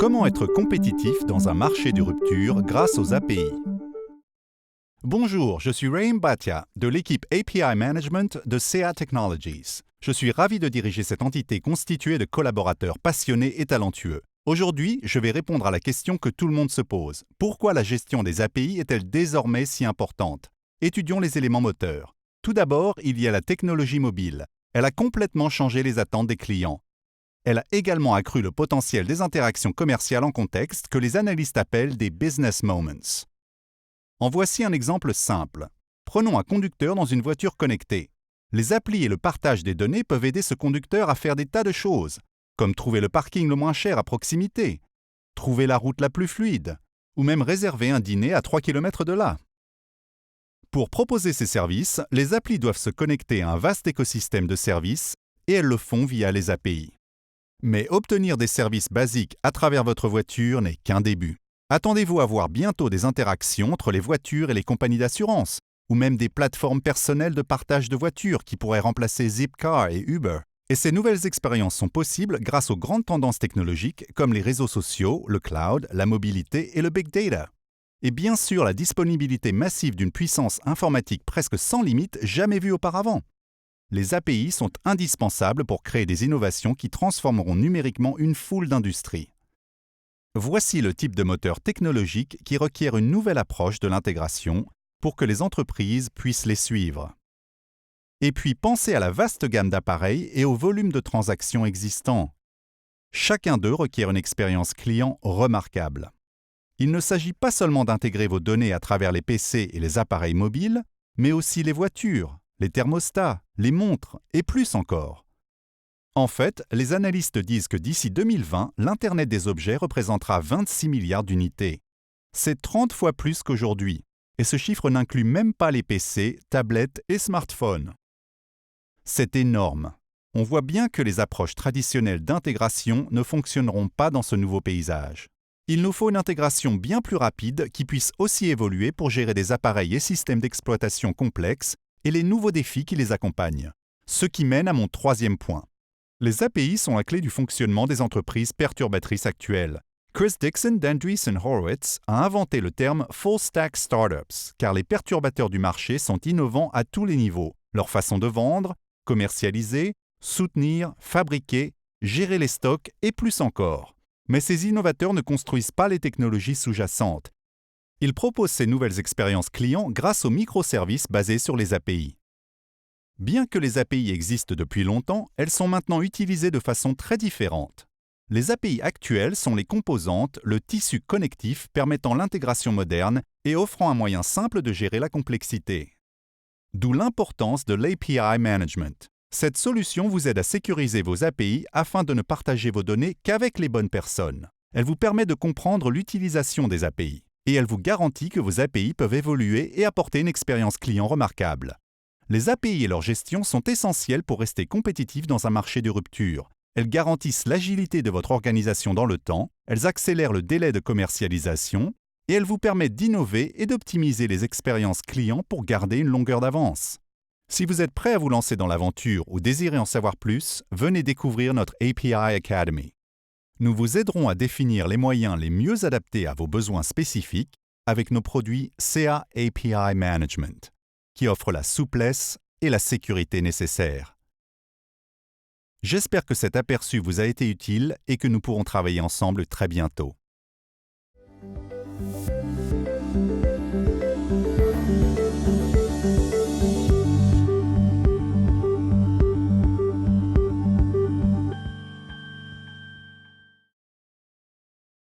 Comment être compétitif dans un marché de rupture grâce aux API? Bonjour, je suis Rahim Bhatia de l'équipe API Management de SEA Technologies. Je suis ravi de diriger cette entité constituée de collaborateurs passionnés et talentueux. Aujourd'hui, je vais répondre à la question que tout le monde se pose. Pourquoi la gestion des API est-elle désormais si importante? Étudions les éléments moteurs. Tout d'abord, il y a la technologie mobile. Elle a complètement changé les attentes des clients. Elle a également accru le potentiel des interactions commerciales en contexte que les analystes appellent des business moments. En voici un exemple simple. Prenons un conducteur dans une voiture connectée. Les applis et le partage des données peuvent aider ce conducteur à faire des tas de choses, comme trouver le parking le moins cher à proximité, trouver la route la plus fluide, ou même réserver un dîner à 3 km de là. Pour proposer ces services, les applis doivent se connecter à un vaste écosystème de services et elles le font via les API. Mais obtenir des services basiques à travers votre voiture n'est qu'un début. Attendez-vous à voir bientôt des interactions entre les voitures et les compagnies d'assurance, ou même des plateformes personnelles de partage de voitures qui pourraient remplacer Zipcar et Uber. Et ces nouvelles expériences sont possibles grâce aux grandes tendances technologiques comme les réseaux sociaux, le cloud, la mobilité et le big data. Et bien sûr la disponibilité massive d'une puissance informatique presque sans limite jamais vue auparavant. Les API sont indispensables pour créer des innovations qui transformeront numériquement une foule d'industries. Voici le type de moteur technologique qui requiert une nouvelle approche de l'intégration pour que les entreprises puissent les suivre. Et puis pensez à la vaste gamme d'appareils et au volume de transactions existants. Chacun d'eux requiert une expérience client remarquable. Il ne s'agit pas seulement d'intégrer vos données à travers les PC et les appareils mobiles, mais aussi les voitures, les thermostats, les montres et plus encore. En fait, les analystes disent que d'ici 2020, l'Internet des objets représentera 26 milliards d'unités. C'est 30 fois plus qu'aujourd'hui, et ce chiffre n'inclut même pas les PC, tablettes et smartphones. C'est énorme. On voit bien que les approches traditionnelles d'intégration ne fonctionneront pas dans ce nouveau paysage. Il nous faut une intégration bien plus rapide qui puisse aussi évoluer pour gérer des appareils et systèmes d'exploitation complexes et les nouveaux défis qui les accompagnent. Ce qui mène à mon troisième point. Les API sont la clé du fonctionnement des entreprises perturbatrices actuelles. Chris Dixon d'Andreessen Horowitz a inventé le terme Full Stack Startups, car les perturbateurs du marché sont innovants à tous les niveaux. Leur façon de vendre, commercialiser, soutenir, fabriquer, gérer les stocks et plus encore. Mais ces innovateurs ne construisent pas les technologies sous-jacentes. Ils proposent ces nouvelles expériences clients grâce aux microservices basés sur les API. Bien que les API existent depuis longtemps, elles sont maintenant utilisées de façon très différente. Les API actuelles sont les composantes, le tissu connectif permettant l'intégration moderne et offrant un moyen simple de gérer la complexité. D'où l'importance de l'API Management. Cette solution vous aide à sécuriser vos API afin de ne partager vos données qu'avec les bonnes personnes. Elle vous permet de comprendre l'utilisation des API. Et elle vous garantit que vos API peuvent évoluer et apporter une expérience client remarquable. Les API et leur gestion sont essentielles pour rester compétitif dans un marché de rupture. Elles garantissent l'agilité de votre organisation dans le temps, elles accélèrent le délai de commercialisation et elles vous permettent d'innover et d'optimiser les expériences clients pour garder une longueur d'avance. Si vous êtes prêt à vous lancer dans l'aventure ou désirez en savoir plus, venez découvrir notre API Academy. Nous vous aiderons à définir les moyens les mieux adaptés à vos besoins spécifiques avec nos produits SEA API Management, qui offrent la souplesse et la sécurité nécessaires. J'espère que cet aperçu vous a été utile et que nous pourrons travailler ensemble très bientôt.